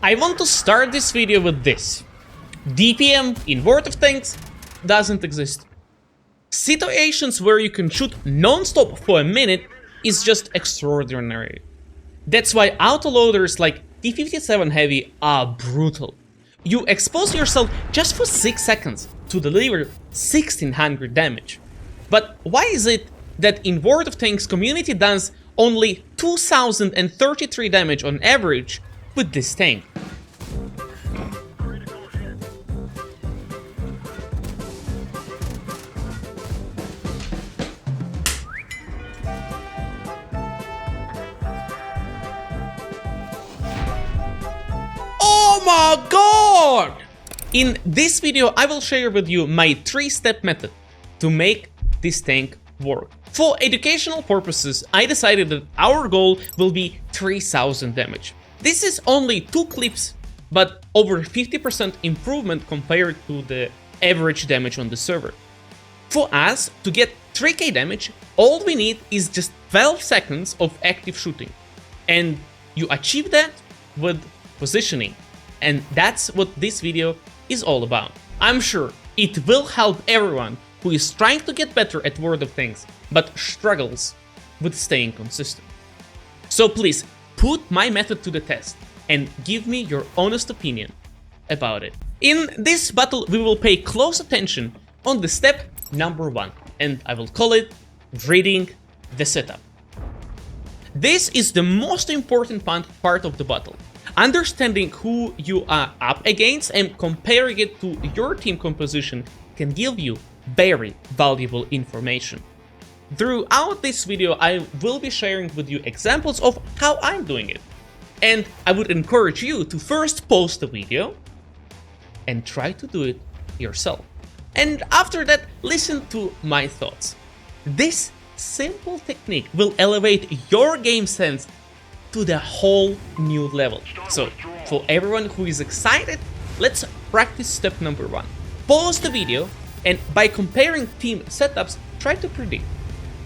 I want to start this video with this. DPM in World of Tanks doesn't exist. Situations where you can shoot non-stop for a minute is just extraordinary. That's why autoloaders like T-57 Heavy are brutal. You expose yourself just for 6 seconds to deliver 1600 damage. But why is it that in World of Tanks community does only 2033 damage on average with this tank? Oh my god! In this video I will share with you my 3-step method to make this tank work. For educational purposes, I decided that our goal will be 3000 damage. This is only 2 clips, but over 50% improvement compared to the average damage on the server. For us to get 3k damage, all we need is just 12 seconds of active shooting. And you achieve that with positioning. And that's what this video is all about. I'm sure it will help everyone who is trying to get better at World of Tanks, but struggles with staying consistent. So please, put my method to the test and give me your honest opinion about it. In this battle, we will pay close attention on the step number 1, and I will call it reading the setup. This is the most important part of the battle. Understanding who you are up against and comparing it to your team composition can give you very valuable information. Throughout this video, I will be sharing with you examples of how I'm doing it. And I would encourage you to first pause the video and try to do it yourself. And after that, listen to my thoughts. This simple technique will elevate your game sense to the whole new level. So, for everyone who is excited, let's practice step number 1. Pause the video and by comparing team setups, try to predict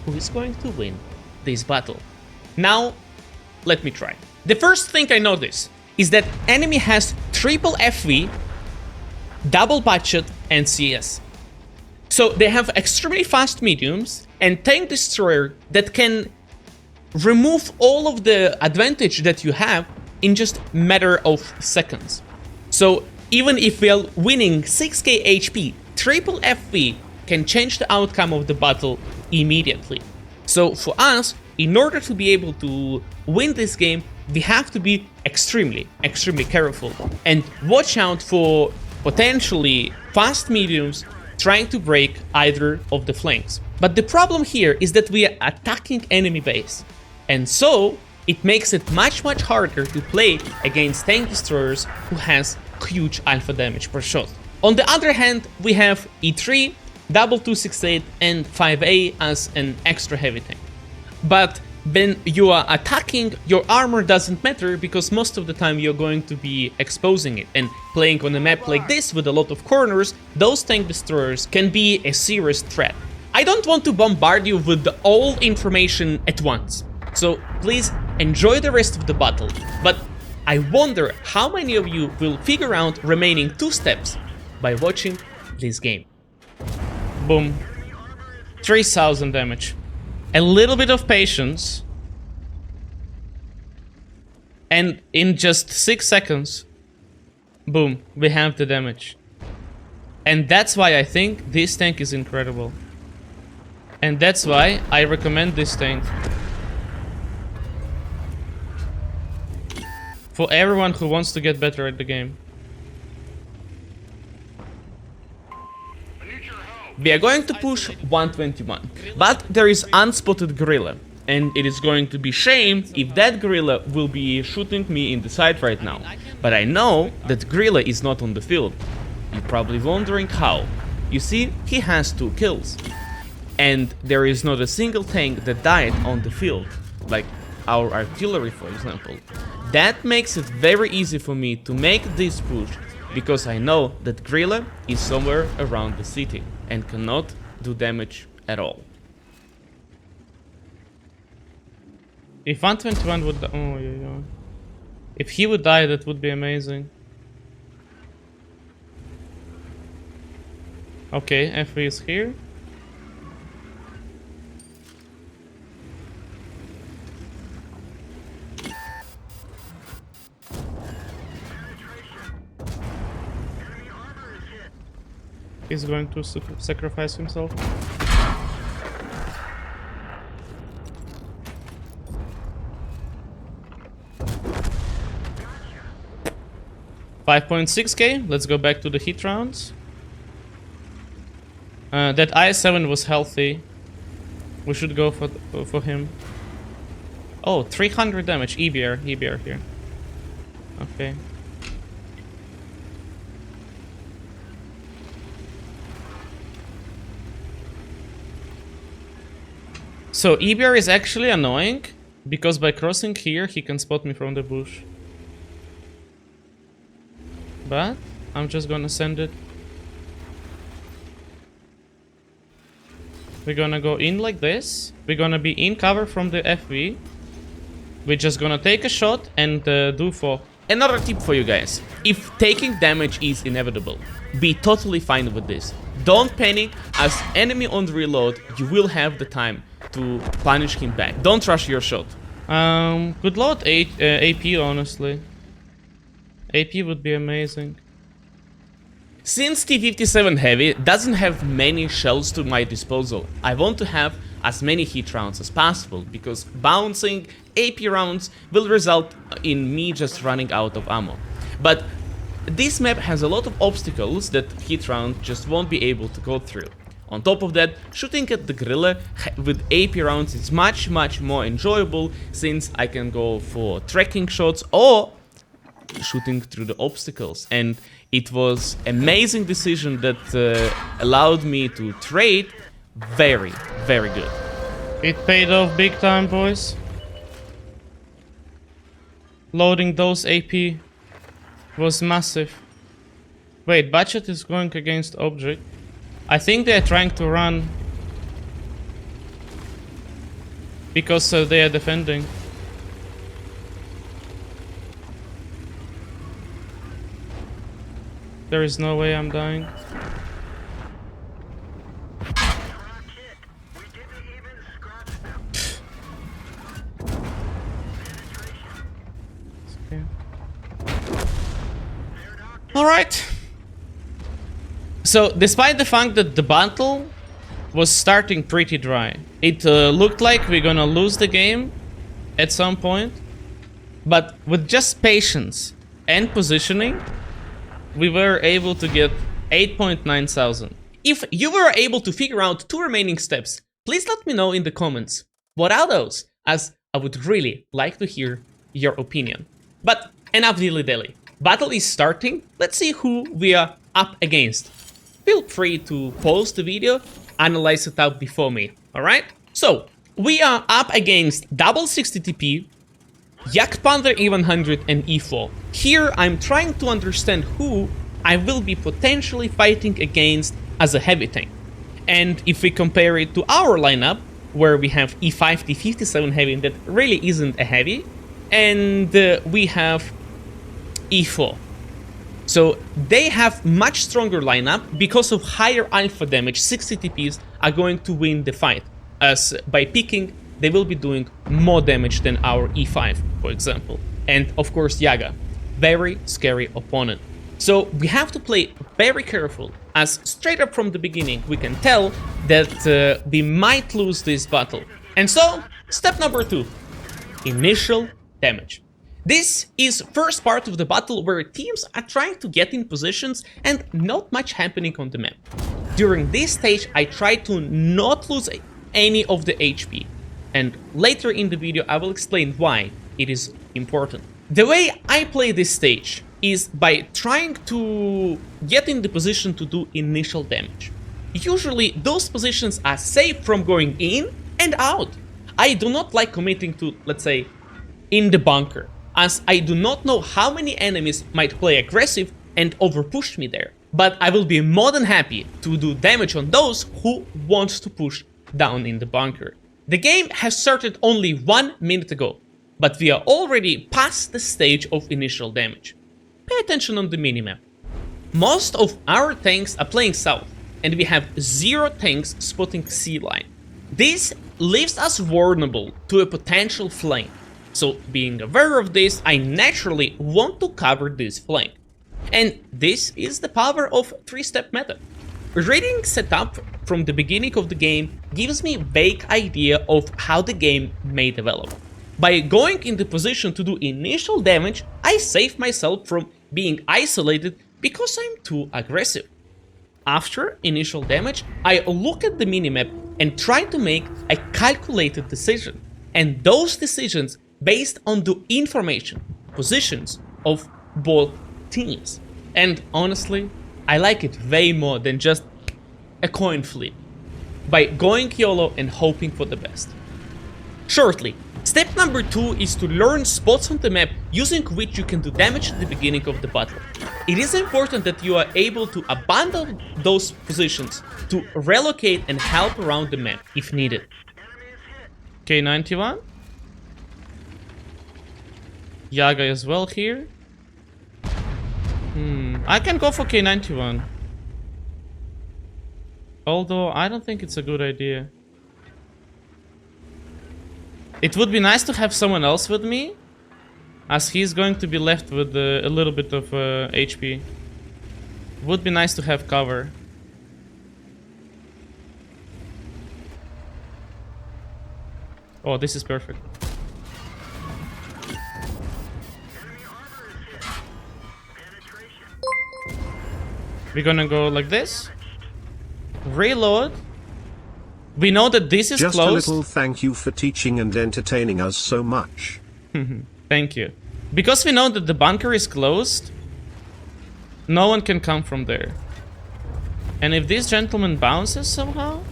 who is going to win this battle. Now, let me try. The first thing I notice is that enemy has triple FV, double budget and CS. So they have extremely fast mediums and tank destroyer that can remove all of the advantage that you have in just matter of seconds. So even if we are winning 6k HP, triple FV can change the outcome of the battle immediately. So for us, in order to be able to win this game, we have to be extremely careful and watch out for potentially fast mediums trying to break either of the flanks. But the problem here is that we are attacking enemy base. And so, it makes it much harder to play against tank destroyers who has huge alpha damage per shot. On the other hand, we have E3, double 268 and 5A as an extra heavy tank. But when you are attacking, your armor doesn't matter because most of the time you're going to be exposing it. And playing on a map like this with a lot of corners, those tank destroyers can be a serious threat. I don't want to bombard you with all information at once. So please enjoy the rest of the battle, but I wonder how many of you will figure out remaining 2 steps by watching this game. Boom. 3000 damage. A little bit of patience. And in just 6 seconds, boom, we have the damage. And that's why I think this tank is incredible. And that's why I recommend this tank for everyone who wants to get better at the game. We are going to push 121, but there is unspotted gorilla, and it is going to be shame if that gorilla will be shooting me in the side right now. But I know that gorilla is not on the field. You're probably wondering how. You see, he has 2 kills. And there is not a single tank that died on the field, like our artillery for example. That makes it very easy for me to make this push, because I know that gorilla is somewhere around the city and cannot do damage at all. If 121 would... Oh, yeah. If he would die, that would be amazing. Okay, FV is here. He's going to sacrifice himself. $5.6k. Let's go back to the hit rounds. That I7 was healthy. We should go for him. Oh, 300 damage. EBR here. Okay. So EBR is actually annoying because by crossing here he can spot me from the bush. But I'm just gonna send it. We're gonna go in like this. We're gonna be in cover from the FV. We're just gonna take a shot and do 4. Another tip for you guys. If taking damage is inevitable, be totally fine with this. Don't panic. As enemy on the reload, you will have the time to punish him back. Don't rush your shot. Could load AP honestly. AP would be amazing. Since T-57 Heavy doesn't have many shells to my disposal, I want to have as many hit rounds as possible, because bouncing AP rounds will result in me just running out of ammo. But this map has a lot of obstacles that hit round just won't be able to go through. On top of that, shooting at the gorilla with AP rounds is much more enjoyable, since I can go for tracking shots or shooting through the obstacles. And it was amazing decision that allowed me to trade very good. It paid off big time, boys. Loading those AP was massive. Wait, budget is going against object. I think they're trying to run because they are defending. There is no way I'm dying. Okay. All right. So, despite the fact that the battle was starting pretty dry, it looked like we're gonna lose the game at some point, but with just patience and positioning, we were able to get 8.9 thousand. If you were able to figure out 2 remaining steps, please let me know in the comments. What are those? As I would really like to hear your opinion. But enough dilly-dally. Battle is starting. Let's see who we are up against. Feel free to pause the video, analyze it out before me, alright? So, we are up against Double 60 TP, Yak Panther E100 and E4. Here I'm trying to understand who I will be potentially fighting against as a heavy tank. And if we compare it to our lineup, where we have E5 T57 heavy that really isn't a heavy, and we have E4. So they have much stronger lineup because of higher alpha damage. 60 TPs are going to win the fight, as by picking they will be doing more damage than our E5, for example. And of course Yaga, very scary opponent. So we have to play very careful, as straight up from the beginning we can tell that we might lose this battle. And so, step number 2, initial damage. This is first part of the battle where teams are trying to get in positions and not much happening on the map. During this stage I try to not lose any of the HP. And later in the video I will explain why it is important. The way I play this stage is by trying to get in the position to do initial damage. Usually those positions are safe from going in and out. I do not like committing to, let's say, in the bunker, as I do not know how many enemies might play aggressive and overpush me there. But I will be more than happy to do damage on those who want to push down in the bunker. The game has started only 1 minute ago. but we are already past the stage of initial damage. Pay attention on the minimap. Most of our tanks are playing south, and we have 0 tanks spotting C line. This leaves us vulnerable to a potential flank. So being aware of this, I naturally want to cover this flank. And this is the power of 3-step method. Reading setup from the beginning of the game gives me a vague idea of how the game may develop. By going into position to do initial damage, I save myself from being isolated because I'm too aggressive. After initial damage, I look at the minimap and try to make a calculated decision. And those decisions based on the information, positions of both teams. And honestly, I like it way more than just a coin flip. By going YOLO and hoping for the best. Shortly, step number 2 is to learn spots on the map using which you can do damage at the beginning of the battle. It is important that you are able to abandon those positions to relocate and help around the map if needed. K91. Yaga as well here. I can go for K91. Although I don't think it's a good idea. It would be nice to have someone else with me, as he's going to be left with a little bit of HP. Would be nice to have cover. Oh, this is perfect. We're gonna go like this. Reload. We know that this is just closed. Just a little thank you for teaching and entertaining us so much. Thank you. Because we know that the bunker is closed, no one can come from there. And if this gentleman bounces somehow...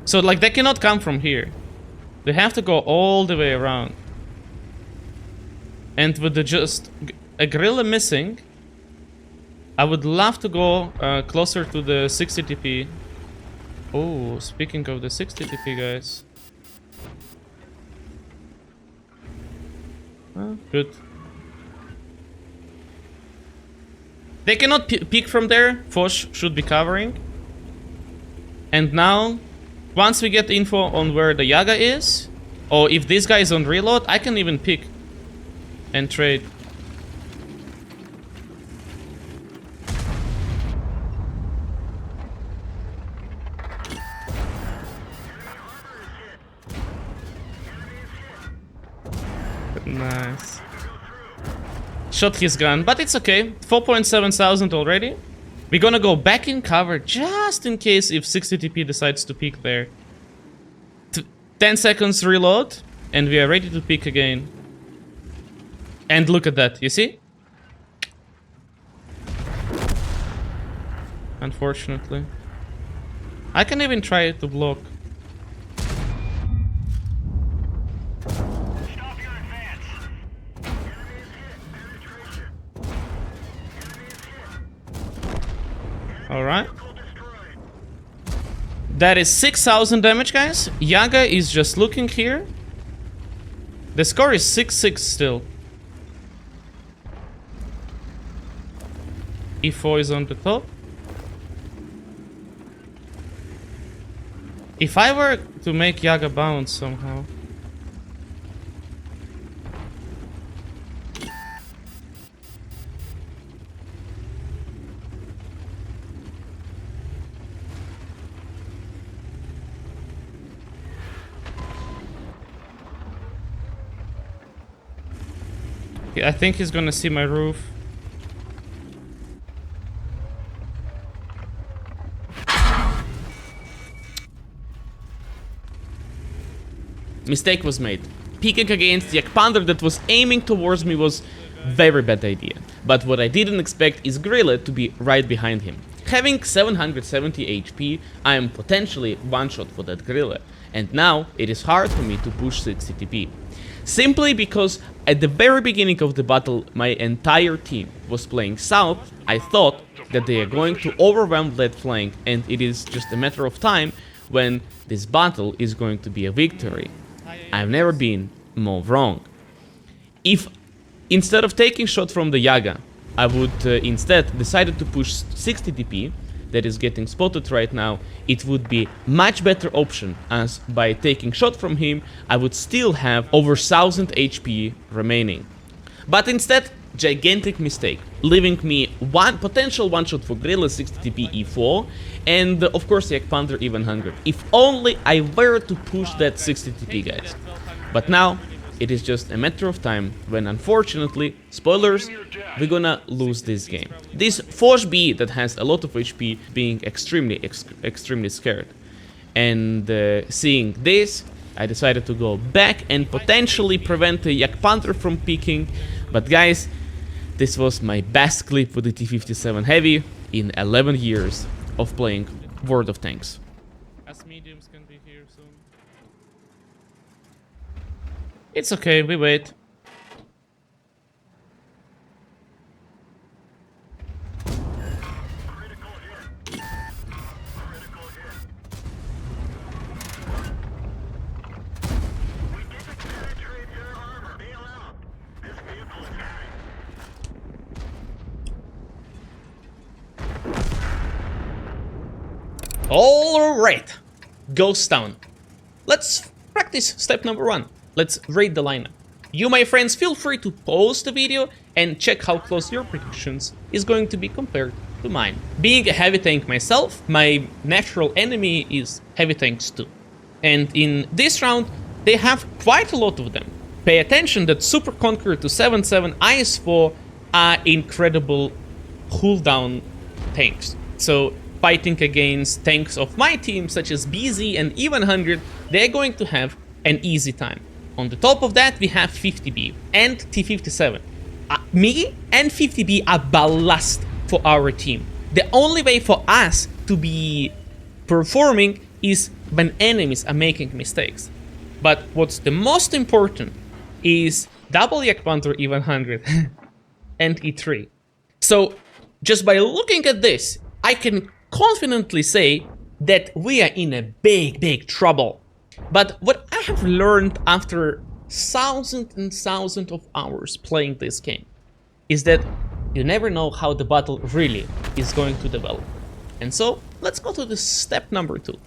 So, like, they cannot come from here. They have to go all the way around. And with the just a gorilla missing, I would love to go closer to the 60 TP. Oh, speaking of the 60 TP, guys. Oh, good. They cannot peek from there. Foch should be covering. And now, once we get info on where the Yaga is, or if this guy is on reload, I can even pick and trade. Nice. Shot his gun, but it's okay. 4.7 thousand already. We're gonna go back in cover just in case if 60 TP decides to peek there. 10 seconds reload, and we are ready to peek again. And look at that, you see? Unfortunately. I can even try to block. Alright. That is 6,000 damage, guys. Yaga is just looking here. The score is 6-6 still. E4 is on the top. If I were to make Yaga bounce somehow. I think he's gonna see my roof. Mistake was made. Peeking against the expander that was aiming towards me was very bad idea. But what I didn't expect is Gorilla to be right behind him. Having 770 HP, I am potentially one shot for that Gorilla. And now it is hard for me to push 60 TP. Simply because at the very beginning of the battle, my entire team was playing south. I thought that they are going to overwhelm that flank, and it is just a matter of time when this battle is going to be a victory. I've never been more wrong. If instead of taking shot from the Yaga, I would instead decided to push 60 DP, that is getting spotted right now, it would be much better option, as by taking shot from him, I would still have over 1000 HP remaining. But instead, gigantic mistake, leaving me one potential one-shot for Gorilla 60 TP E4, and of course Yak Panther even 100. If only I were to push that 60 TP, guys. But now, it is just a matter of time when, unfortunately, spoilers, we're gonna lose this game. This Foch B that has a lot of HP being extremely scared. And seeing this, I decided to go back and potentially prevent the Yak Panther from peeking. But guys, this was my best clip with the T57 Heavy in 11 years of playing World of Tanks. As mediums can be here soon. It's okay, we wait. Alright, Ghost Town. Let's practice step number 1. Let's rate the lineup. You, my friends, feel free to pause the video and check how close your predictions is going to be compared to mine. Being a heavy tank myself, my natural enemy is heavy tanks too. And in this round, they have quite a lot of them. Pay attention that Super Conqueror to 7.7 IS-4 are incredible cooldown tanks. So fighting against tanks of my team, such as BZ and even 100, they're going to have an easy time. On the top of that, we have 50B and T57. Me and 50B are ballast for our team. The only way for us to be performing is when enemies are making mistakes. But what's the most important is double Yak Panther E100 and E3. So just by looking at this, I can confidently say that we are in a big trouble. But what I have learned after thousands and thousands of hours playing this game is that you never know how the battle really is going to develop. And so let's go to the step number 2,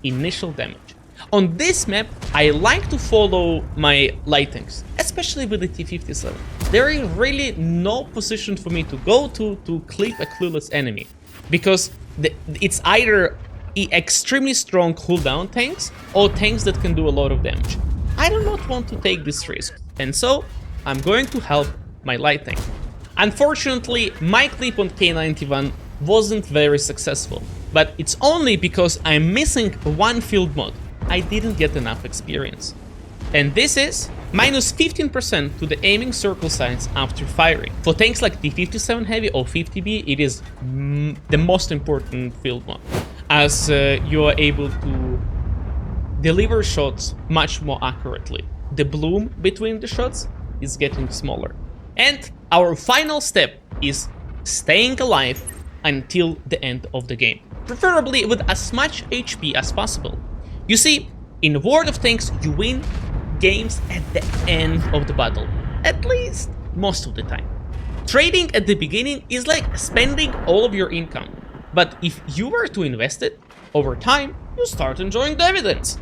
initial damage. On this map, I like to follow my light tanks, especially with the T57. There is really no position for me to go to clip a clueless enemy, because it's either extremely strong cooldown tanks or tanks that can do a lot of damage. I do not want to take this risk, and so I'm going to help my light tank. Unfortunately, my clip on K91 wasn't very successful, but it's only because I'm missing one field mod. I didn't get enough experience. And this is minus 15% to the aiming circle size after firing. For tanks like T57 Heavy or 50B, it is the most important field mod, as you are able to deliver shots much more accurately. The bloom between the shots is getting smaller. And our final step is staying alive until the end of the game, preferably with as much HP as possible. You see, in World of Tanks, you win games at the end of the battle, at least most of the time. Trading at the beginning is like spending all of your income, but if you were to invest it, over time, you start enjoying dividends.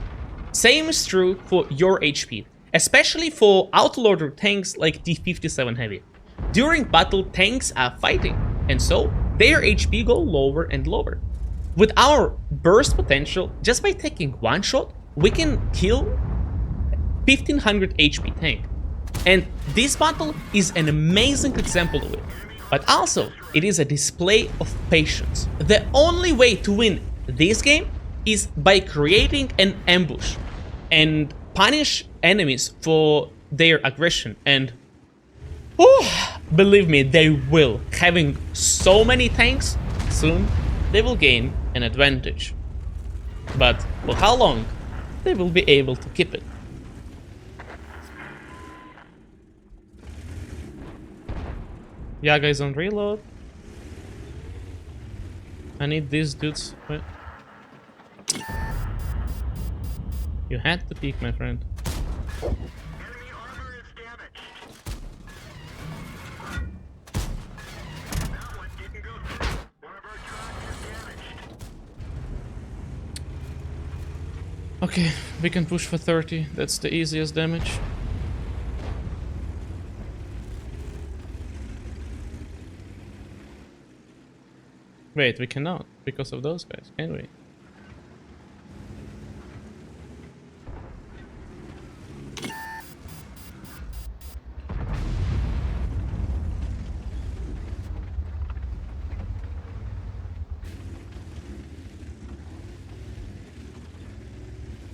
Same is true for your HP, especially for outlander tanks like T57 Heavy. During battle, tanks are fighting, and so their HP go lower and lower. With our burst potential, just by taking one shot, we can kill 1500 HP tank. And this battle is an amazing example of it. But also, it is a display of patience. The only way to win this game is by creating an ambush and punish enemies for their aggression. And believe me, they will. Having so many tanks, soon they will gain an advantage. But for how long, they will be able to keep it. Yeah, guys, on reload. I need these dudes. Wait. You had to peek, my friend. Enemy armor is damaged. That one didn't go through. One of our tracks is damaged. Okay, we can push for 30. That's the easiest damage. Wait, we cannot because of those guys, can we?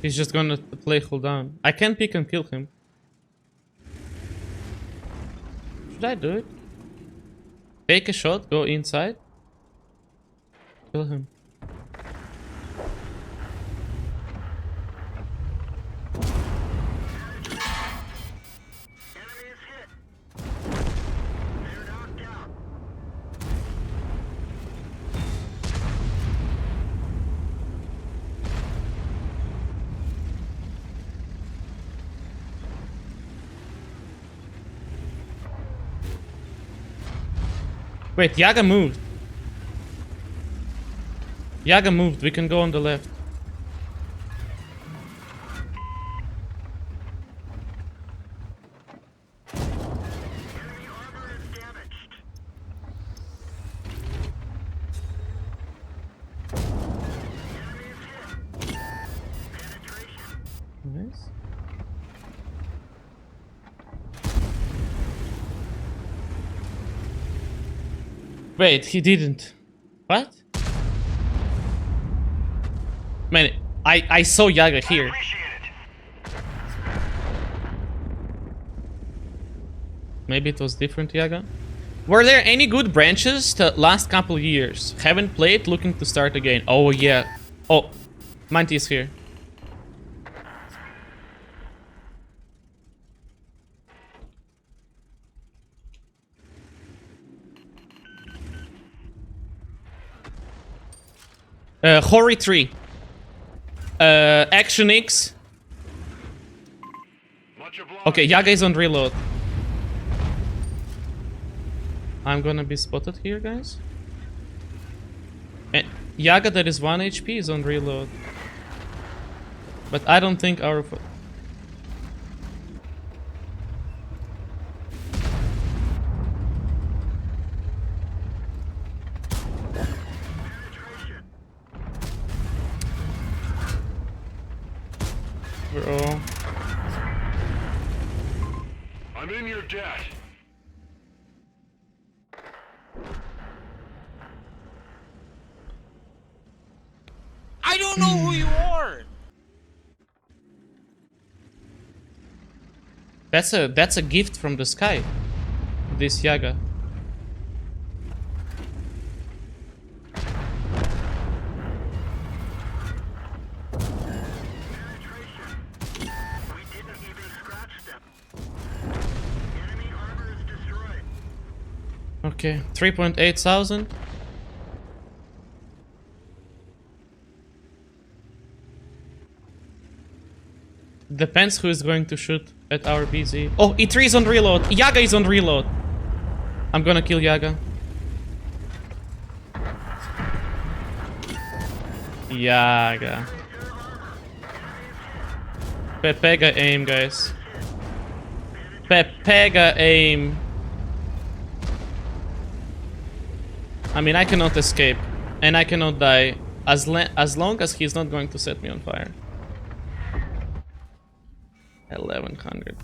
He's just gonna play hold down. I can pick and kill him. Should I do it? Take a shot, go inside. Kill him. Enemy is hit. They're knocked out. Wait, Yaga moved. Yaga moved. We can go on the left. Enemy armor is damaged. Enemy is hit. Penetration. Nice. Wait, he didn't. What? Man, I saw Yaga here. Appreciate it. Maybe it was different Yaga. Were there any good branches the last couple years? Haven't played, looking to start again. Oh yeah. Oh, Manti is here. Hori 3. Action X. Much obliged. Okay, Yaga is on reload. I'm gonna be spotted here, guys. And Yaga that is 1 HP is on reload. But I don't think our... Bro. I'm in your debt. I don't know who you are. That's a gift from the sky. This Yaga. We didn't even scratch them. Enemy armor is destroyed. Okay, 3.8 thousand. Depends who is going to shoot at our BZ. Oh, E3 is on reload. Yaga is on reload. I'm gonna kill Yaga. Yaga. Pepega aim, guys. Pepega aim. I mean, I cannot escape. And I cannot die. As long as he's not going to set me on fire. 1100.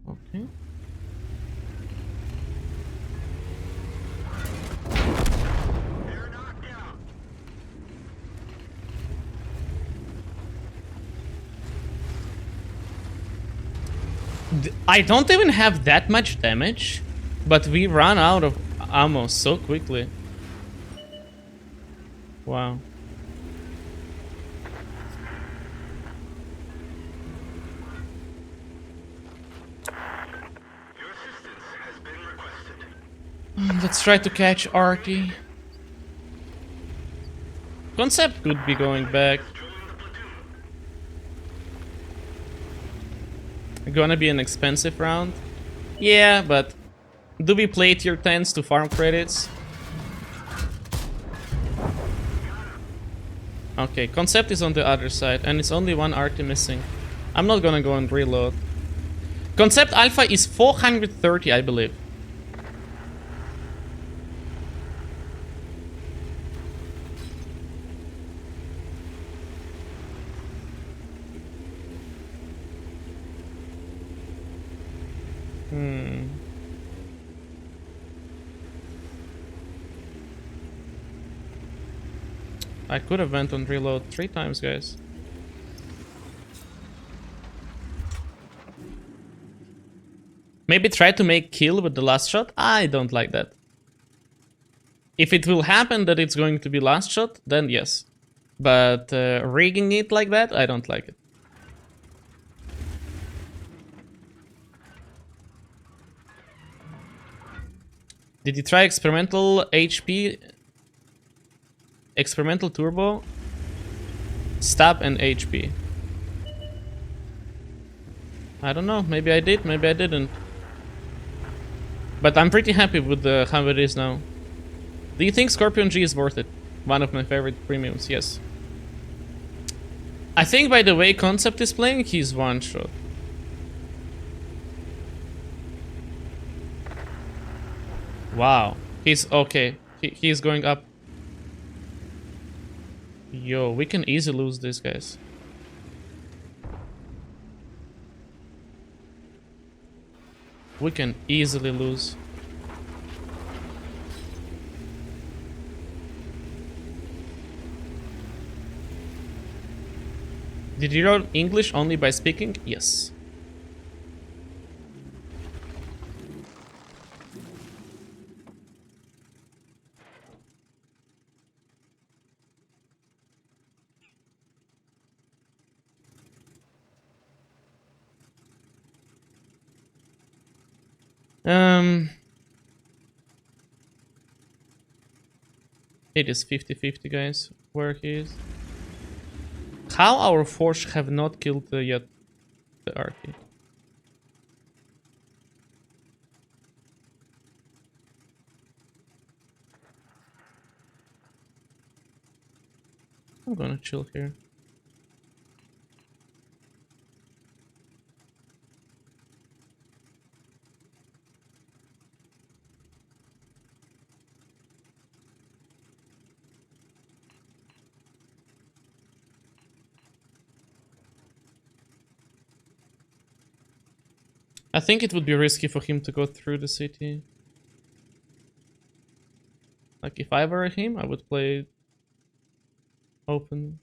Okay. They're knocked out. I don't even have that much damage, but we run out of ammo so quickly. Wow. Your assistance has been requested. Let's try to catch Artie. Concept could be going back. Gonna be an expensive round. Yeah, but do we play tier 10s to farm credits? Okay, concept is on the other side, and it's only one arty missing. I'm not gonna go and reload. Concept alpha is 430, I believe. I could have went on reload 3 times, guys. Maybe try to make kill with the last shot? I don't like that. If it will happen that it's going to be last shot, then yes. But rigging it like that, I don't like it. Did you try experimental HP? Experimental turbo? Stab and HP. I don't know, maybe I did, maybe I didn't. But I'm pretty happy with how it is now. Do you think Scorpion G is worth it? One of my favorite premiums, yes. I think by the way Concept is playing, he's one shot. Wow. He's okay. He's going up. Yo, we can easily lose this, guys. We can easily lose. Did you learn English only by speaking? Yes. It is 50-50, guys, where he is. How our force have not killed yet the Archie? I'm gonna chill here. I think it would be risky for him to go through the city. Like, if I were him, I would play it open.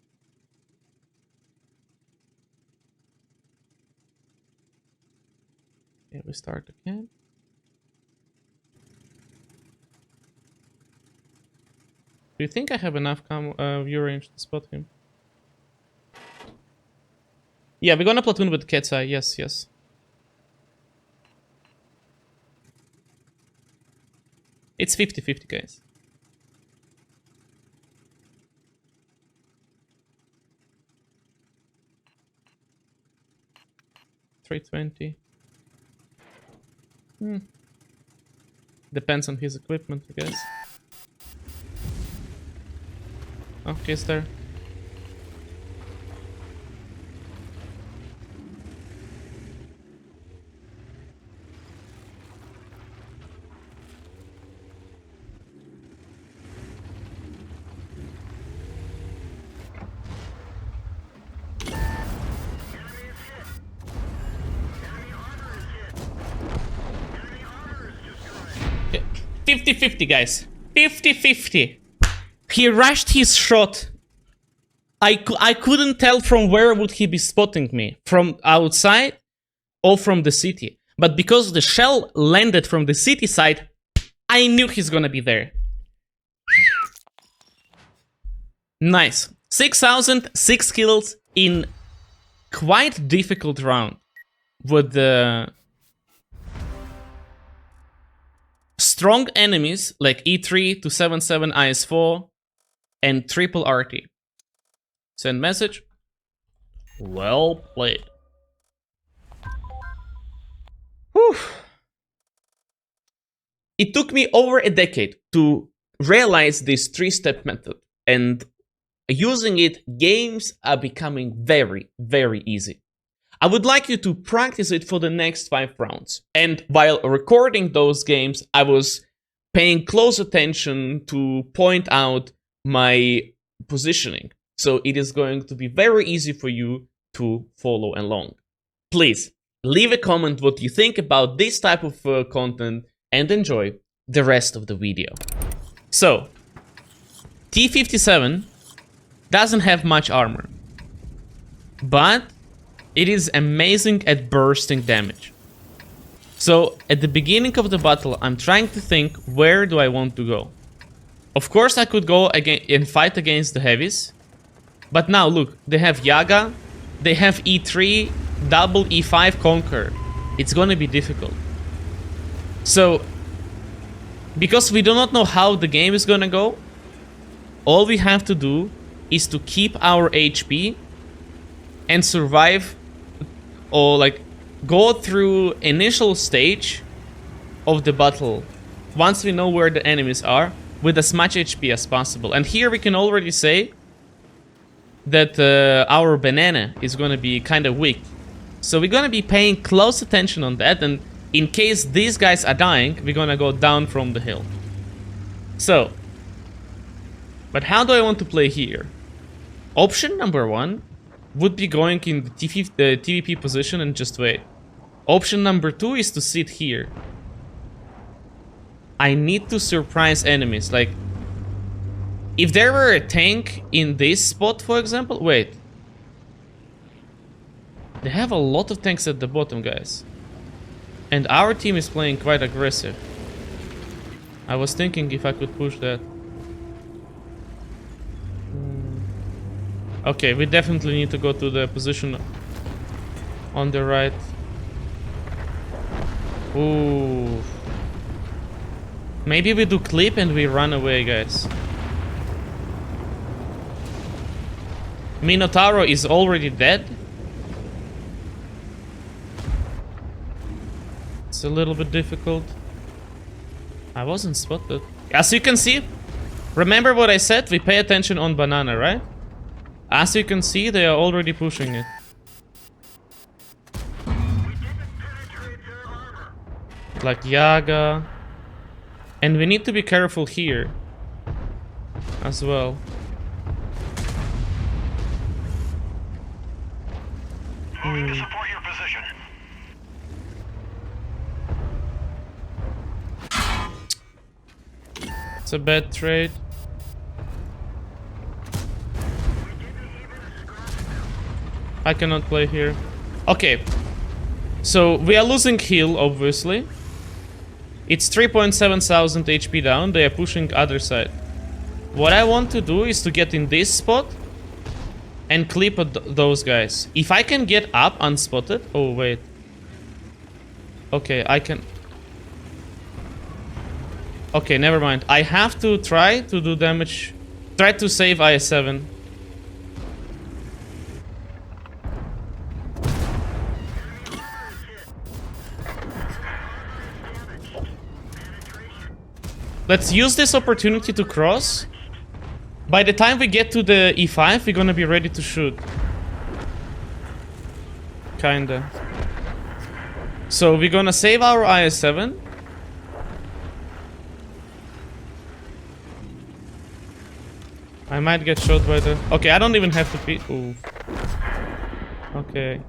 Yeah, we start again. Do you think I have enough view range to spot him? Yeah, we're gonna platoon with Cat's Eye. Yes, yes. It's 50-50, guys. $320. Depends on his equipment, I guess. Oh, he's there. Okay. 50-50, guys. 50-50. He rushed his shot. I couldn't tell from where would he be spotting me. From outside or from the city. But because the shell landed from the city side, I knew he's gonna be there. Nice. 6,006 kills in quite difficult round. With the strong enemies like E3 to 77 IS4 and triple RT. Send message. Well played. It took me over a decade to realize this three-step method, and using it, games are becoming very, very easy. I would like you to practice it for the next 5 rounds. And while recording those games, I was paying close attention to point out my positioning. So it is going to be very easy for you to follow along. Please leave a comment what you think about this type of content and enjoy the rest of the video. So, T-57 doesn't have much armor, but it is amazing at bursting damage. So, at the beginning of the battle, I'm trying to think, where do I want to go? Of course, I could go again and fight against the heavies, but now look, they have Yaga, they have E3, double E5 Conquer. It's gonna be difficult. So, because we do not know how the game is gonna go, all we have to do is to keep our HP and survive, or like go through initial stage of the battle once we know where the enemies are with as much HP as possible. And here we can already say that our banana is gonna be kind of weak. So we're gonna be paying close attention on that, and in case these guys are dying, we're gonna go down from the hill. So, but how do I want to play here? Option number 1 would be going in the TVP position and just wait. Option number 2 is to sit here. I need to surprise enemies. Like, if there were a tank in this spot, for example, wait. They have a lot of tanks at the bottom, guys. And our team is playing quite aggressive. I was thinking if I could push that. Okay, we definitely need to go to the position on the right. Ooh. Maybe we do clip and we run away, guys. Minotauro is already dead. It's a little bit difficult. I wasn't spotted. As you can see, remember what I said? We pay attention on banana, right? As you can see, they are already pushing it. Like Yaga. And we need to be careful here as well. Moving to support your position. It's a bad trade. I cannot play here. Okay. So we are losing heal, obviously. It's 3,700 HP down. They are pushing other side. What I want to do is to get in this spot and clip those guys. If I can get up unspotted. Oh, wait. Okay, I can. Okay, never mind. I have to try to do damage. Try to save IS-7. Let's use this opportunity to cross. By the time we get to the E5, we're gonna be ready to shoot. Kinda. So we're gonna save our IS-7. I might get shot by the... Okay, I don't even have to be... Ooh. Okay.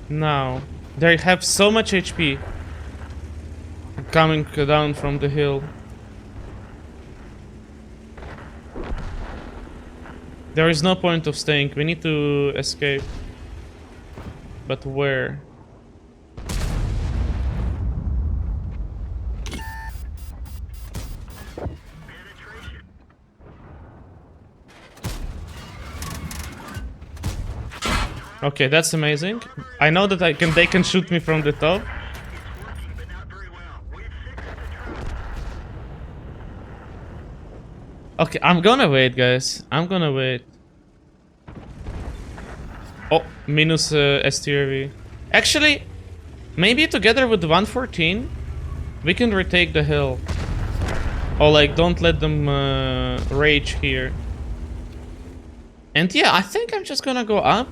Now, they have so much HP coming down from the hill. There is no point of staying. We need to escape. But where? Okay, that's amazing. I know that they can shoot me from the top. Okay, I'm gonna wait, guys. I'm gonna wait. Oh, minus STRV. Actually, Maybe together with the 114, we can retake the hill. Or like, don't let them rage here. And yeah, I think I'm just gonna go up,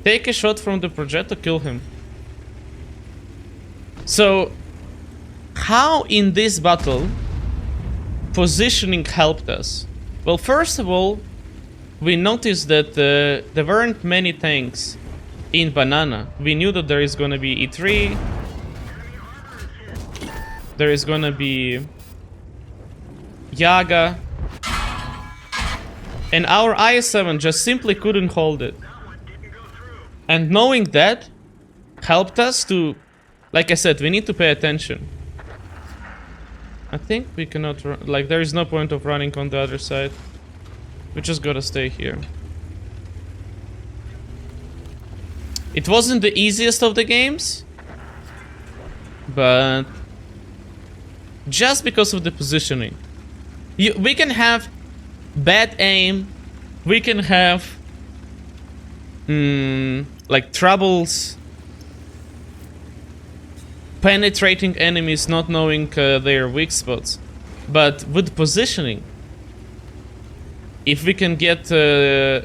take a shot from the project to kill him. So, how in this battle positioning helped us? Well, first of all, we noticed that there weren't many tanks in Banana. We knew that there is gonna be E3, there is gonna be Yaga, and our IS-7 just simply couldn't hold it. And knowing that helped us to, like I said, we need to pay attention. I think we cannot run, like there is no point of running on the other side. We just gotta stay here. It wasn't the easiest of the games, but just because of the positioning. We can have bad aim, we can have like troubles penetrating enemies, not knowing their weak spots. But with positioning, if we can get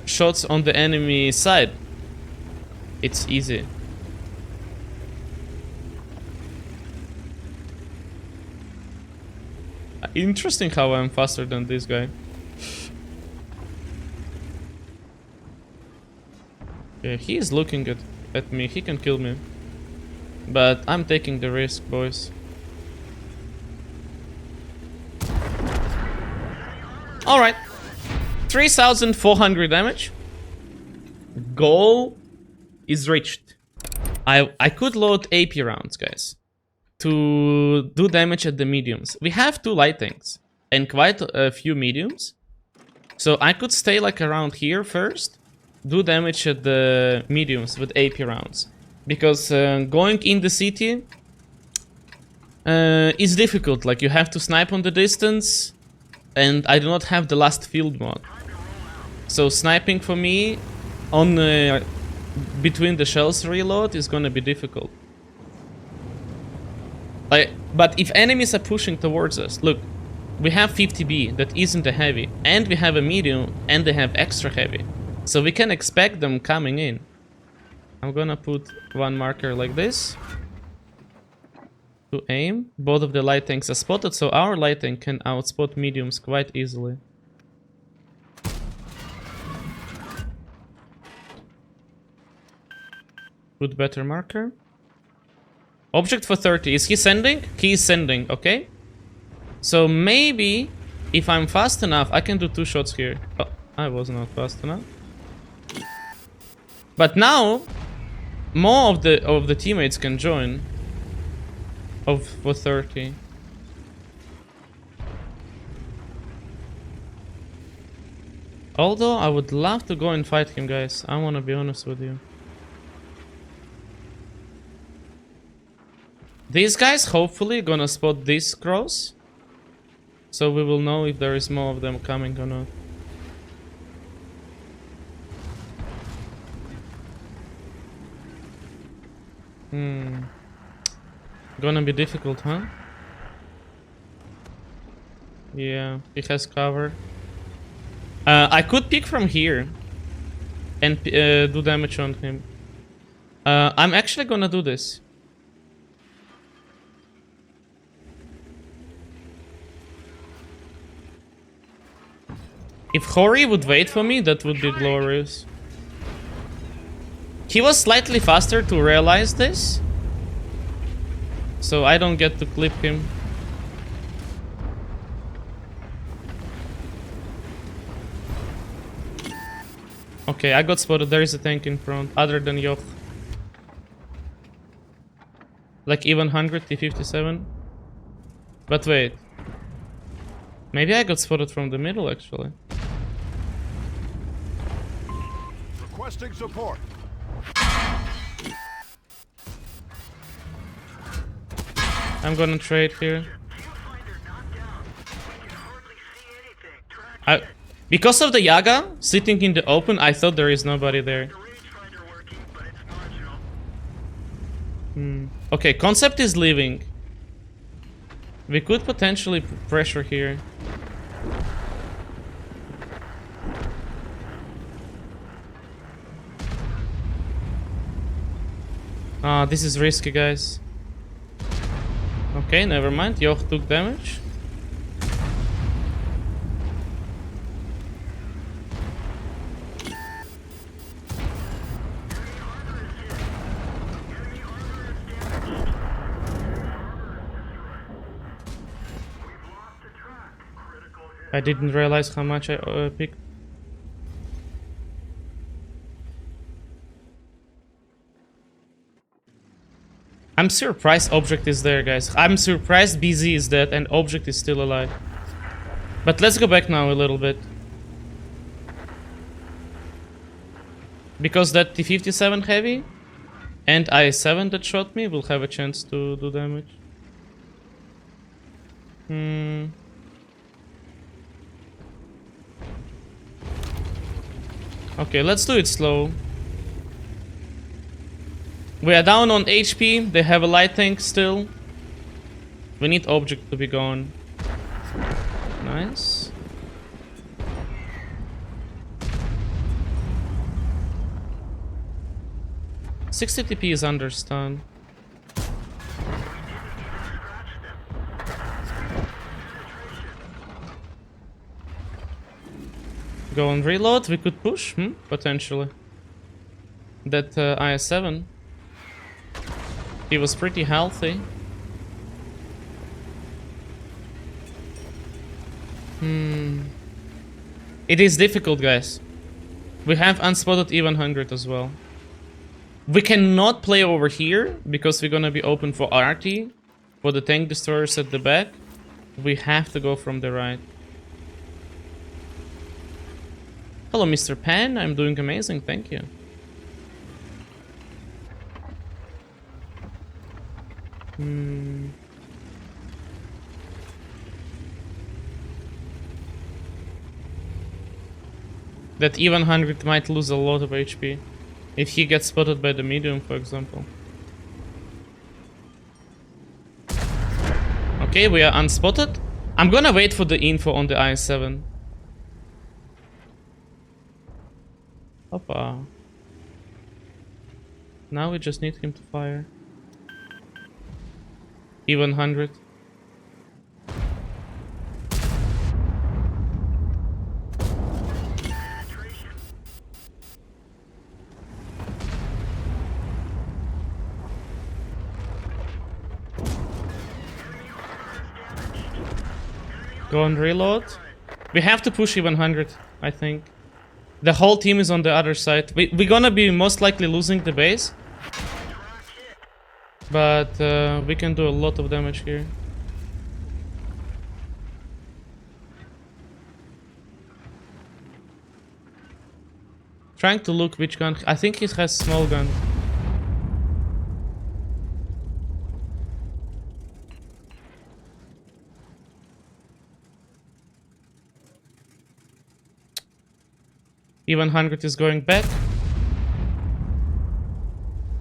shots on the enemy side, it's easy. Interesting how I'm faster than this guy. Yeah, he is looking at me. He can kill me. But I'm taking the risk, boys. Alright. 3,400 damage. Goal is reached. I could load AP rounds, guys, to do damage at the mediums. We have 2 light tanks and quite a few mediums. So I could stay like around here first, do damage at the mediums with AP rounds. Because going in the city is difficult. Like, you have to snipe on the distance, and I do not have the last field mod. So sniping for me on between the shells reload is gonna be difficult. But if enemies are pushing towards us, look, we have 50B that isn't a heavy, and we have a medium, and they have extra heavy. So we can expect them coming in. I'm gonna put one marker like this to aim. Both of the light tanks are spotted, so our light tank can outspot mediums quite easily. Put better marker. Object for 30. Is he sending? He is sending, okay? So maybe if I'm fast enough, I can do 2 shots here. Oh, I was not fast enough. But now more of the teammates can join. For 30. Although I would love to go and fight him, guys. I wanna be honest with you. These guys hopefully gonna spot these crows, so we will know if there is more of them coming or not. Gonna be difficult, huh? Yeah, he has cover. I could pick from here and do damage on him. I'm actually gonna do this. If Hori would wait for me, that would be glorious. He was slightly faster to realize this, so I don't get to clip him. Okay, I got spotted. There is a tank in front, other than Yoch. Like even 100 T57. But wait. Maybe I got spotted from the middle, actually. Requesting support. I'm gonna trade here. Because of the Yaga sitting in the open, I thought there is nobody there. Okay, concept is leaving. We could potentially pressure here. This is risky, guys. Okay, never mind. Yoch took damage. I didn't realize how much I picked. I'm surprised object is there, guys. I'm surprised BZ is dead and object is still alive. But let's go back now a little bit. Because that T-57 heavy and I-7 that shot me will have a chance to do damage. Okay, let's do it slow. We are down on HP. They have a light tank still. We need object to be gone. Nice. Sixty TP is under stun. Go and reload. We could push, potentially. That IS-7. He was pretty healthy. It is difficult, guys. We have unspotted E100 as well. We cannot play over here because we're gonna be open for RT, for the tank destroyers at the back. We have to go from the right. Hello, Mr. Pan. I'm doing amazing, thank you. That E100 might lose a lot of HP if he gets spotted by the medium, for example. Okay, we are unspotted. I'm gonna wait for the info on the IS-7. Hoppa. Now we just need him to fire. E100. Go and reload. We have to push E100, I think. The whole team is on the other side. We're gonna be most likely losing the base. But we can do a lot of damage here. Trying to look which gun. I think he has small gun. E100 is going back.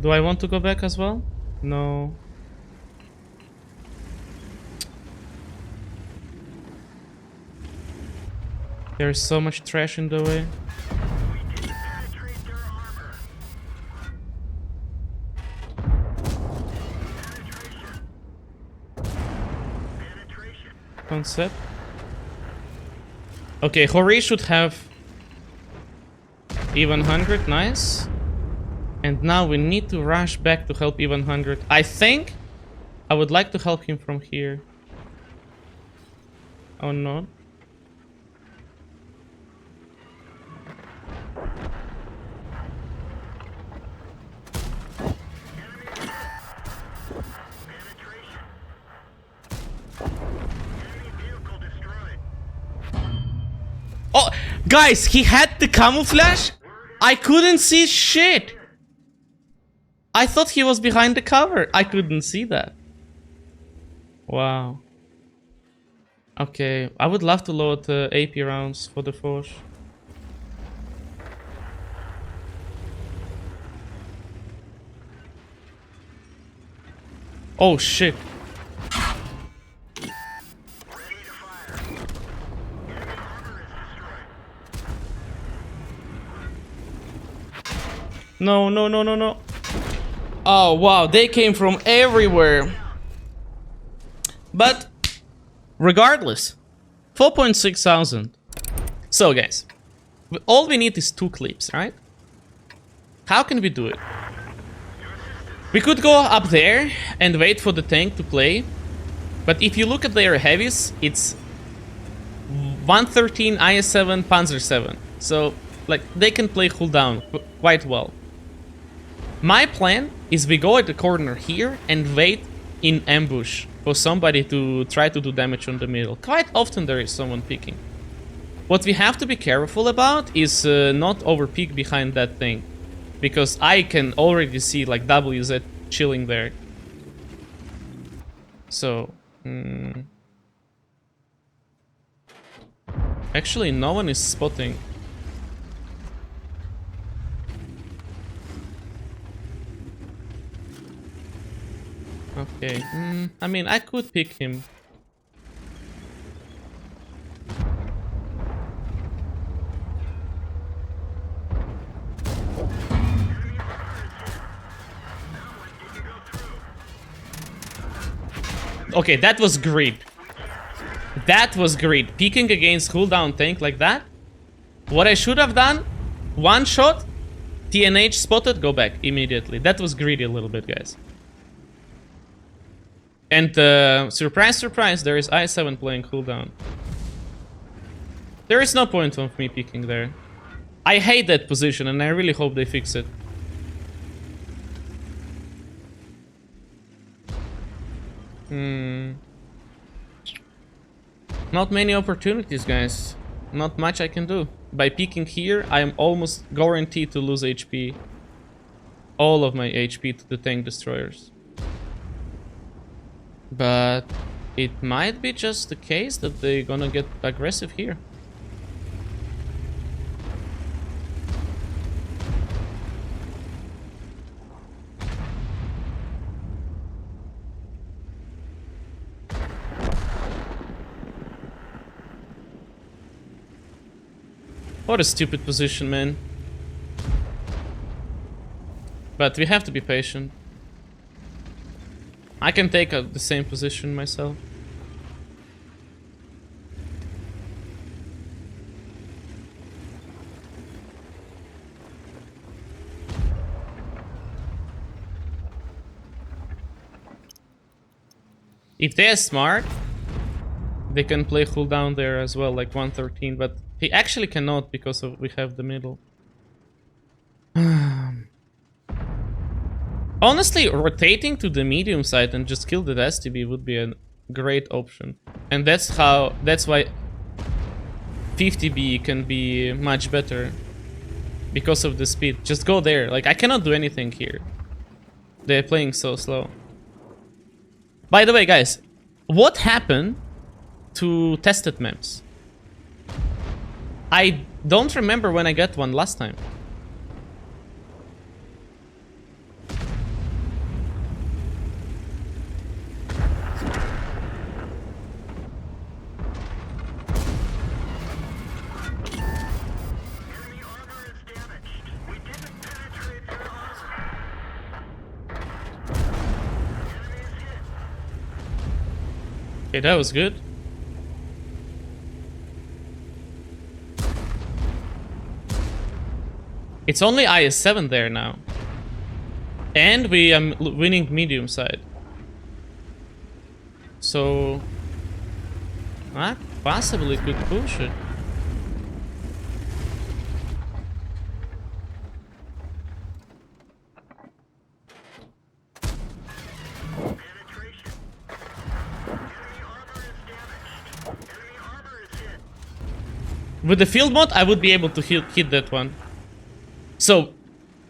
Do I want to go back as well? No. There is so much trash in the way. Concept. Okay, Hori should have E100, nice. And now we need to rush back to help E100. I think I would like to help him from here. Oh no. Oh, guys, he had the camouflage? I couldn't see shit. I thought he was behind the cover. I couldn't see that. Wow. Okay, I would love to load AP rounds for the Forge. Oh shit. Ready to fire. Enemy armor is destroyed. No, no, no, no, no. Oh wow, they came from everywhere. But regardless, 4.6 thousand. So guys, all we need is 2 clips, right? How can we do it? We could go up there and wait for the tank to play. But if you look at their heavies, it's 113, IS-7, Panzer 7. So, like, they can play cooldown quite well. My plan is we go at the corner here and wait in ambush for somebody to try to do damage on the middle. Quite often there is someone peeking. What we have to be careful about is not overpeak behind that thing. Because I can already see like WZ chilling there. So... Actually, no one is spotting. Okay, I mean, I could pick him. Okay, that was greed. That was greed. Peeking against cooldown tank like that. What I should have done, one shot, TNH spotted, go back immediately. That was greedy a little bit, guys. And surprise, surprise, there is I7 playing cooldown. There is no point of me peeking there. I hate that position and I really hope they fix it. Not many opportunities, guys. Not much I can do. By peeking here, I am almost guaranteed to lose HP. All of my HP to the tank destroyers. But it might be just the case that they're gonna get aggressive here. What a stupid position, man. But we have to be patient. I can take the same position myself. If they're smart, they can play cooldown there as well, like 113, but he actually cannot because we have the middle. Honestly, rotating to the medium side and just kill the STB would be a great option. And that's why 50B can be much better. Because of the speed. Just go there. Like, I cannot do anything here. They're playing so slow. By the way, guys, what happened to tested maps? I don't remember when I got one last time. Enemy armor is damaged. We didn't penetrate their armor. Enemy is hit. Okay, that was good. It's only IS-7 there now. And we are winning medium side. So... I possibly could push it. Penetration. Enemy armor is damaged. Enemy armor is hit. With the field mod, I would be able to hit that one. So,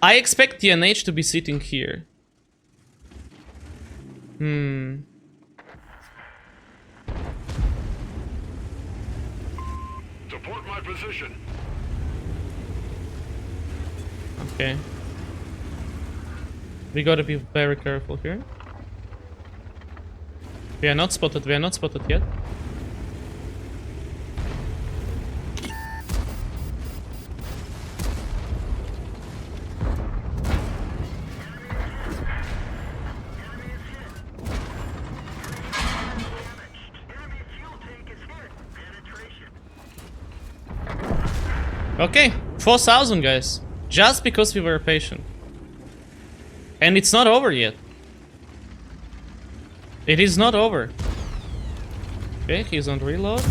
I expect TNH to be sitting here. Support my position. Okay. We gotta be very careful here. We are not spotted. We are not spotted yet. Okay, 4,000 guys. Just because we were patient. And it's not over yet. It is not over. Okay, he's on reload.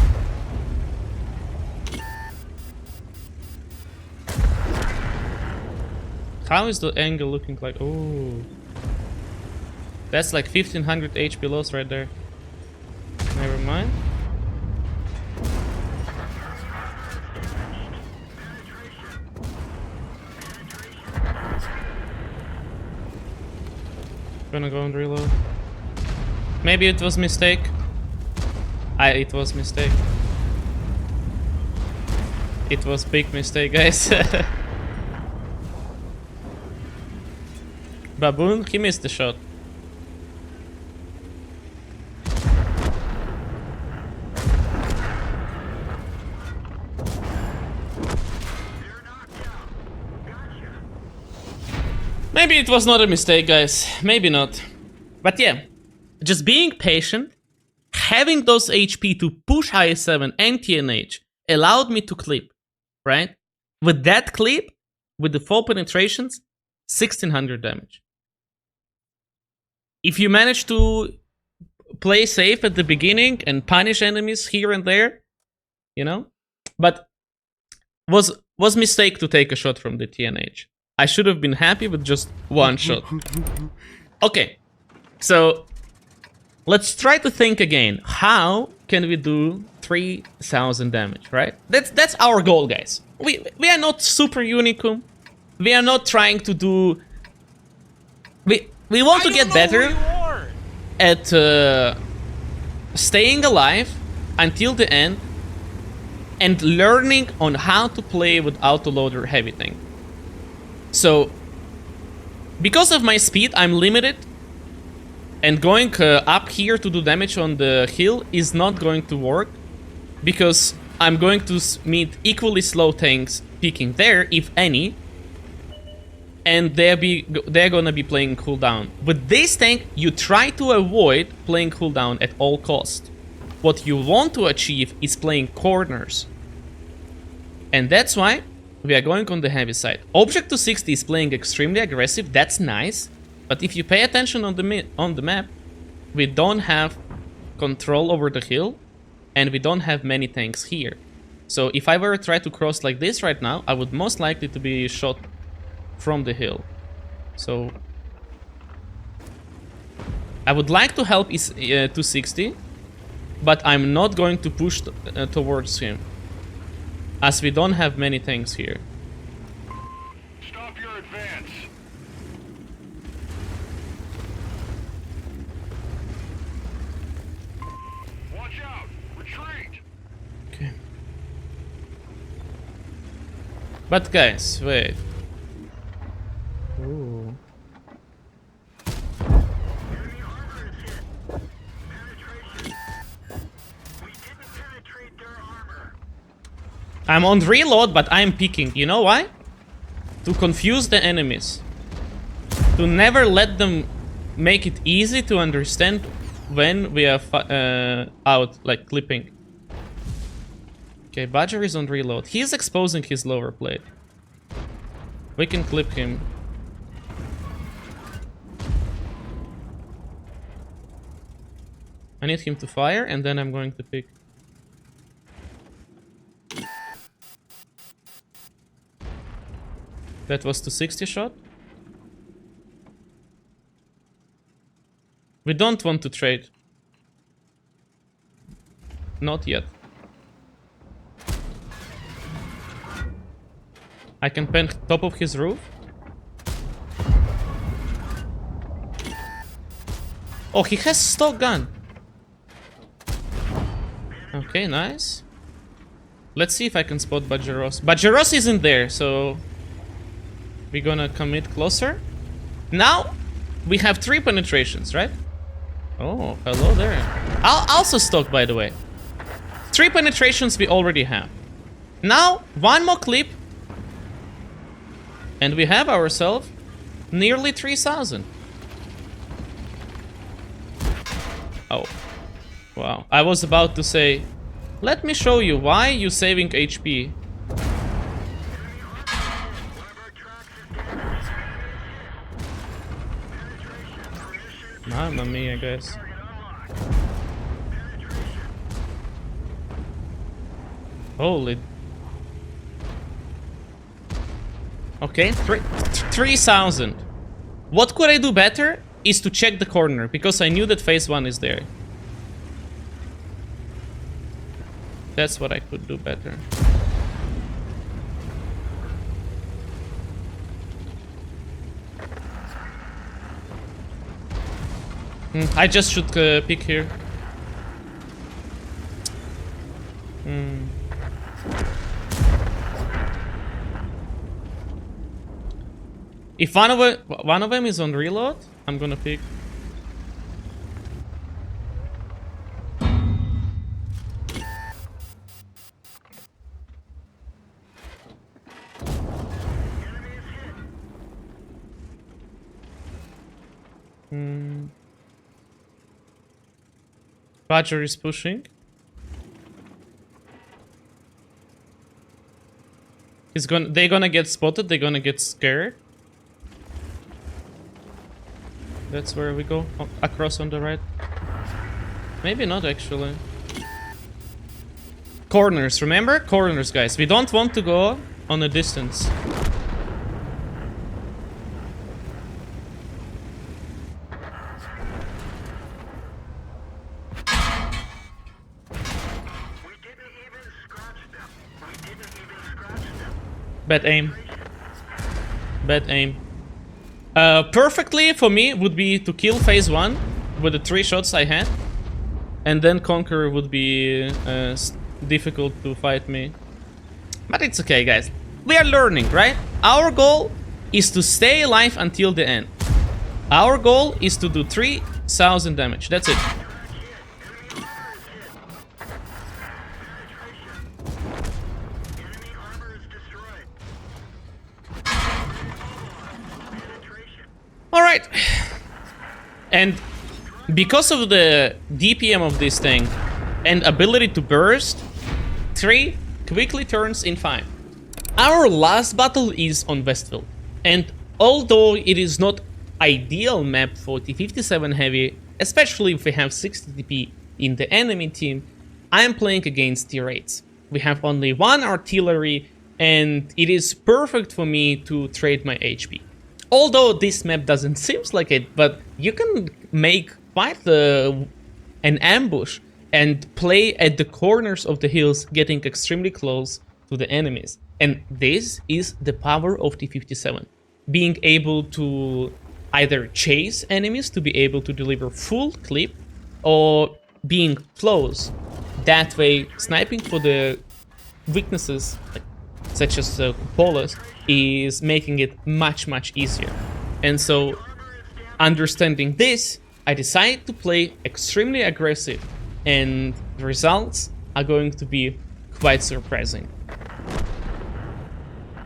How is the angle looking like? Oh, that's like 1500 HP loss right there. Never mind. Gonna go and reload. Maybe it was mistake. It was mistake. It was big mistake, guys. Baboon, he missed the shot. Maybe it was not a mistake, guys. Maybe not. But yeah, just being patient, having those HP to push IS-7 and TNH allowed me to clip, right? With that clip, with the 4 penetrations, 1600 damage. If you manage to play safe at the beginning and punish enemies here and there, you know? But was mistake to take a shot from the TNH. I should have been happy with just one shot. Okay, so let's try to think again. How can we do 3000 damage, right? That's our goal, guys. We are not super unicum. We are not trying to do... We want to get better at staying alive until the end and learning on how to play with autoloader heavy tank. So, because of my speed, I'm limited, and going up here to do damage on the hill is not going to work, because I'm going to meet equally slow tanks peeking there, if any, and they're gonna be playing cooldown. With this tank, you try to avoid playing cooldown at all costs. What you want to achieve is playing corners, and that's why we are going on the heavy side. Object 260 is playing extremely aggressive, that's nice. But if you pay attention on the map, we don't have control over the hill, and we don't have many tanks here. So if I were to try to cross like this right now, I would most likely to be shot from the hill. So I would like to help 260, but I'm not going to push towards him, as we don't have many tanks here. Stop your advance. Watch out! Retreat! Okay. But guys, wait. Ooh. Enemy armor is hit. Penetration. We didn't penetrate their armor. I'm on reload, but I'm peeking. You know why? To confuse the enemies. To never let them make it easy to understand when we are out, like clipping. Okay, Badger is on reload. He's exposing his lower plate. We can clip him. I need him to fire, and then I'm going to pick. That was 260 shot. We don't want to trade. Not yet. I can pen top of his roof. Oh, he has stock gun. Okay, nice. Let's see if I can spot Badgeros. Badgeros isn't there, so we're gonna commit closer. Now we have 3 penetrations, right? Oh, hello there. I'll also stock, by the way. 3 penetrations we already have. Now, 1 more clip. And we have ourselves nearly 3,000. Oh. Wow. I was about to say, let me show you why you saving HP. Mamma mia, guys. Holy. Okay, 3,000. What could I do better is to check the corner, because I knew that phase 1 is there. That's what I could do better. I just should pick here. If one of them is on reload, I'm gonna pick. Badger is pushing. They're gonna get spotted, they're gonna get scared. That's where we go, across on the right. Maybe not, actually. Corners, remember? Corners, guys. We don't want to go on a distance. Bad aim. Bad aim. Perfectly for me would be to kill phase 1 with the 3 shots I had, and then Conqueror would be difficult to fight me. But it's okay, guys. We are learning, right? Our goal is to stay alive until the end. Our goal is to do 3,000 damage. That's it. Alright. And because of the DPM of this thing and ability to burst, 3 quickly turns in 5. Our last battle is on Westfield. And although it is not ideal map for T-57 heavy, especially if we have 60 TP in the enemy team, I am playing against T-8s. We have only 1 artillery and it is perfect for me to trade my HP. Although this map doesn't seem like it, but you can make quite an ambush and play at the corners of the hills, getting extremely close to the enemies. And this is the power of T-57. Being able to either chase enemies to be able to deliver full clip, or being close. That way, sniping for the weaknesses, such as cupolas, is making it much easier. And so, understanding this, I decided to play extremely aggressive, and the results are going to be quite surprising.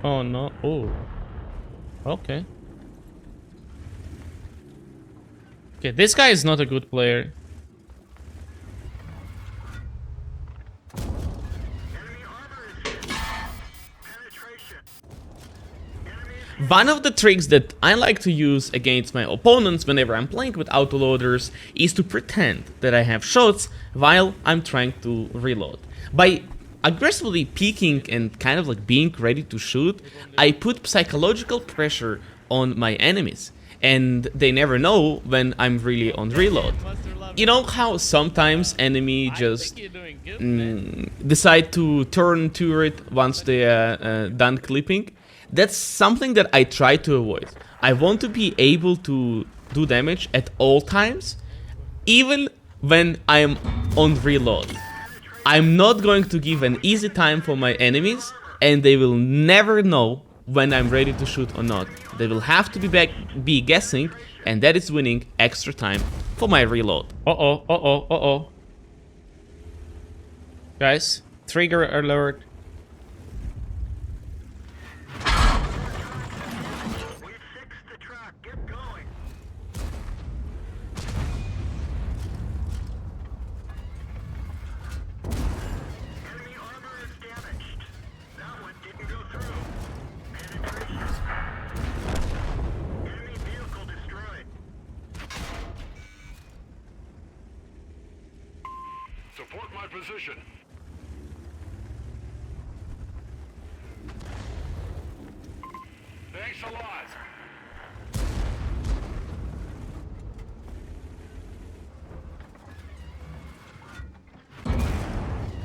Oh no, oh. Okay. Okay, this guy is not a good player. One of the tricks that I like to use against my opponents whenever I'm playing with autoloaders is to pretend that I have shots while I'm trying to reload. By aggressively peeking and kind of like being ready to shoot, I put psychological pressure on my enemies, and they never know when I'm really on reload. You know how sometimes enemy just decide to turn turret once they are done clipping? That's something that I try to avoid. I want to be able to do damage at all times, even when I'm on reload. I'm not going to give an easy time for my enemies, and they will never know when I'm ready to shoot or not. They will have to be guessing, and that is winning extra time for my reload. Uh-oh, uh-oh, uh-oh. Guys, trigger alert. We fixed the truck. Get going. Enemy armor is damaged. That one didn't go through. Penetration. Enemy vehicle destroyed. Support my position. Thanks a lot. Enemy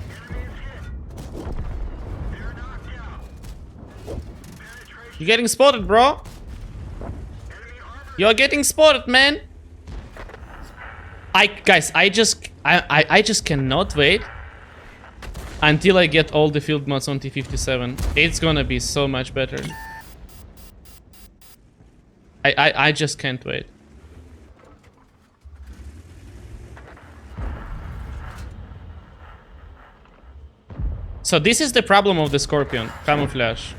is hit. They're knocked out. Penetration. You're getting spotted, bro. Enemy armor. You're getting spotted, man. Guys, I just cannot wait until I get all the field mods on T57. It's gonna be so much better. I just can't wait. So this is the problem of the Scorpion, camouflage.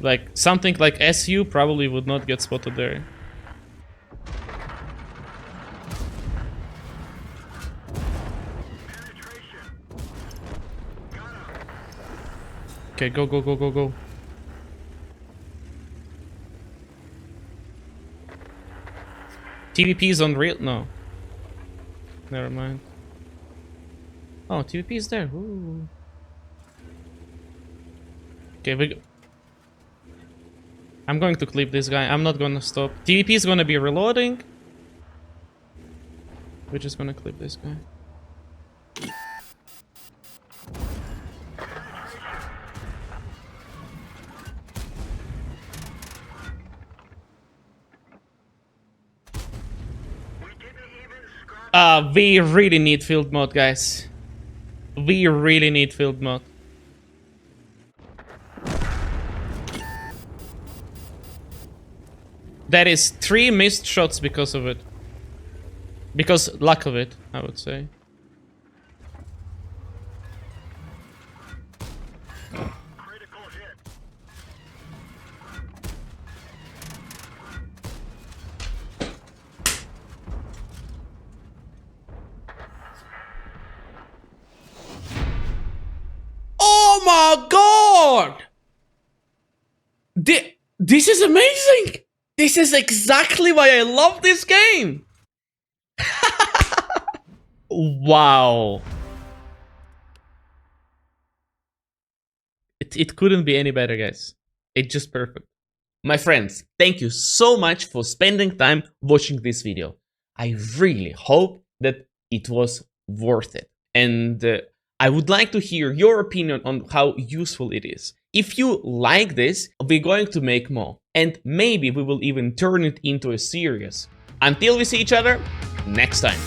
Like something like SU probably would not get spotted there. Penetration. Got him. Okay, go, go, go, go, go. TVP is on real? No. Never mind. Oh, TVP is there. Ooh. Okay, I'm going to clip this guy. I'm not gonna stop. TVP is gonna be reloading. We're just gonna clip this guy. We didn't even scrap. We really need field mode, guys. We really need field mode. That is 3 missed shots because of it. Because lack of it, I would say. Critical hit. Oh my god! This is amazing! This is exactly why I love this game! Wow. It couldn't be any better, guys. It's just perfect. My friends, thank you so much for spending time watching this video. I really hope that it was worth it. And I would like to hear your opinion on how useful it is. If you like this, we're going to make more. And maybe we will even turn it into a series. Until we see each other next time.